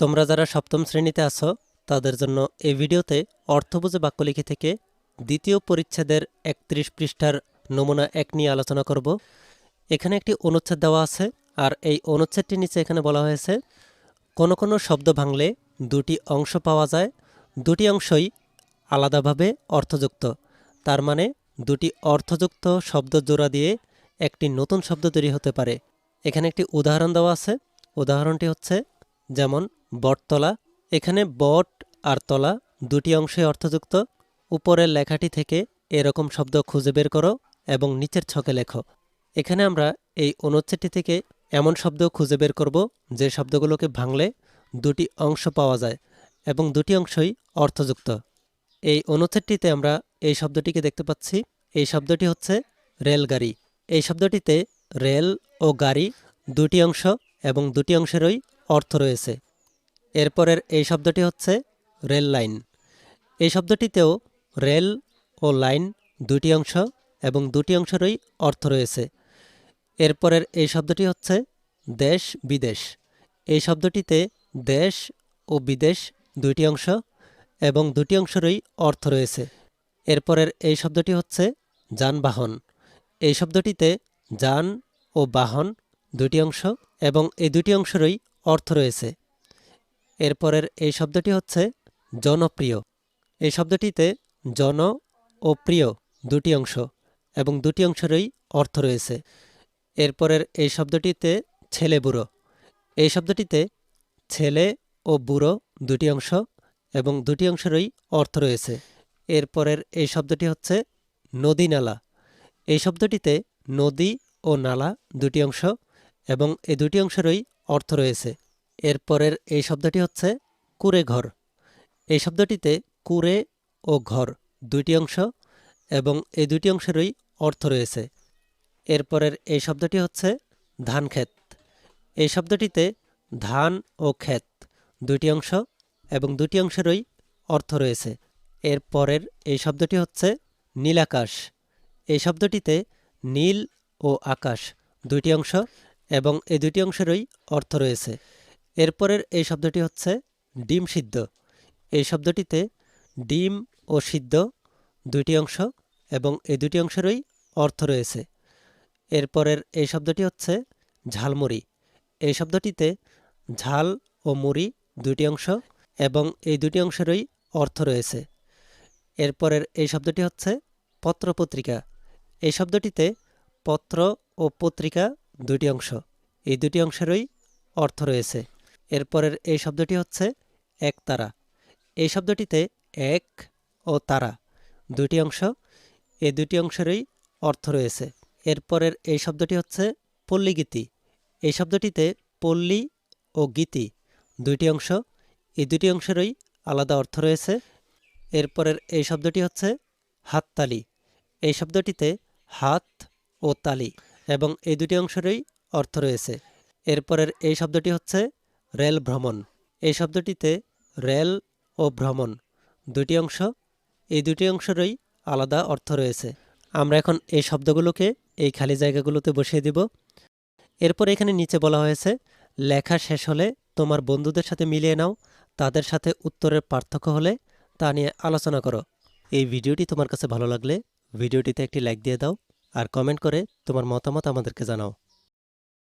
তোমরা যারা সপ্তম শ্রেণীতে আছো তাদের জন্য এই ভিডিওতে অর্থবুঝে বাক্যলিখি থেকে দ্বিতীয় পরিচ্ছেদের ৩১ পৃষ্ঠার নমুনা ১ নিয়ে আলোচনা করব। এখানে একটি অনুচ্ছেদ দেওয়া আছে, আর এই অনুচ্ছেদটির নিচে এখানে বলা হয়েছে কোনো কোনো শব্দ ভাঙলে দুটি অংশ পাওয়া যায়, দুটি অংশই আলাদাভাবে অর্থযুক্ত। তার মানে দুটি অর্থযুক্ত শব্দ জোড়া দিয়ে একটি নতুন শব্দ তৈরি হতে পারে। এখানে একটি উদাহরণ দেওয়া আছে। উদাহরণটি হচ্ছে যেমন বটতলা। এখানে বট আর তলা দুটি অংশে অর্থযুক্ত। উপরের লেখাটি থেকে এরকম শব্দ খুঁজে বের করো এবং নিচের ছকে লেখো। এখানে আমরা এই অনুচ্ছেদটি থেকে এমন শব্দ খুঁজে বের করব যে শব্দগুলোকে ভাঙলে দুটি অংশ পাওয়া যায় এবং দুটি অংশই অর্থযুক্ত। এই অনুচ্ছেদটিতে আমরা এই শব্দটিকে দেখতে পাচ্ছি। এই শব্দটি হচ্ছে রেলগাড়ি। এই শব্দটিতে রেল ও গাড়ি দুটি অংশ এবং দুটি অংশেরই অর্থ রয়েছে। এরপরের এই শব্দটি হচ্ছে রেল লাইন। এই শব্দটিতেও রেল ও লাইন দুটি অংশ এবং দুটি অংশেরই অর্থ রয়েছে। এরপরের এই শব্দটি হচ্ছে দেশ বিদেশ। এই শব্দটিতে দেশ ও বিদেশ দুইটি অংশ এবং দুটি অংশেরই অর্থ রয়েছে। এরপরের এই শব্দটি হচ্ছে যানবাহন। এই শব্দটিতে যান ও বাহন দুটি অংশ এবং এই দুটি অংশেরই অর্থ রয়েছে। এরপরের এই শব্দটি হচ্ছে জনপ্রিয়। এই শব্দটিতে জন ও প্রিয় দুটি অংশ এবং দুটি অংশেরই অর্থ রয়েছে। এরপরের এই শব্দটিতে ছেলে বুড়ো। এই শব্দটিতে ছেলে ও বুড়ো দুটি অংশ এবং দুটি অংশেরই অর্থ রয়েছে। এরপরের এই শব্দটি হচ্ছে নদী নালা। এই শব্দটিতে নদী ও নালা দুটি অংশ এবং এই দুটি অংশেরই অর্থ রয়েছে। এরপরের এই শব্দটি হচ্ছে কুঁড়ে ঘর। এই শব্দটিতে কুঁড়ে ও ঘর দুইটি অংশ এবং এই দুটি অংশেরই অর্থ রয়েছে। এরপরের এই শব্দটি হচ্ছে ধান ক্ষেত। এই শব্দটিতে ধান ও ক্ষেত দুইটি অংশ এবং দুটি অংশেরই অর্থ রয়েছে। এরপরের এই শব্দটি হচ্ছে নীলাকাশ। এই শব্দটিতে নীল ও আকাশ দুইটি অংশ এবং এই দুটি অংশেরই অর্থ রয়েছে। এরপরের এই শব্দটি হচ্ছে ডিম সিদ্ধ। এই শব্দটিতে ডিম ও সিদ্ধ দুইটি অংশ এবং এই দুটি অংশেরই অর্থ রয়েছে। এরপরের এই শব্দটি হচ্ছে ঝালমুড়ি। এই শব্দটিতে ঝাল ও মুড়ি দুইটি অংশ এবং এই দুটি অংশেরই অর্থ রয়েছে। এরপরের এই শব্দটি হচ্ছে পত্রপত্রিকা। এই শব্দটিতে পত্র ও পত্রিকা দুটি অংশ, এই দুটি অংশেরই অর্থ রয়েছে। এরপরের এই শব্দটি হচ্ছে একতারা। এই শব্দটিতে এক ও তারা দুটি অংশ, এই দুটি অংশেরই অর্থ রয়েছে। এরপরের এই শব্দটি হচ্ছে পল্লীগীতি। এই শব্দটিতে পল্লী ও গীতি দুইটি অংশ, এই দুটি অংশেরই আলাদা অর্থ রয়েছে। এরপরের এই শব্দটি হচ্ছে হাততালি। এই শব্দটিতে হাত ও তালি এবং এই দুটি অংশেরই অর্থ রয়েছে। এরপরের এই শব্দটি হচ্ছে রেল ভ্রমণ। এই শব্দটিতে রেল ও ভ্রমণ দুটি অংশ, এই দুটি অংশেরই আলাদা অর্থ রয়েছে। আমরা এখন এই শব্দগুলোকে এই খালি জায়গাগুলোতে বসিয়ে দিব। এরপর এখানে নিচে বলা হয়েছে লেখা শেষ হলে তোমার বন্ধুদের সাথে মিলিয়ে নাও, তাদের সাথে উত্তরের পার্থক্য হলে তা নিয়ে আলোচনা করো। এই ভিডিওটি তোমার কাছে ভালো লাগলে ভিডিওটিতে একটি লাইক দিয়ে দাও আর কমেন্ট করে তোমার মতামত আমাদেরকে জানাও।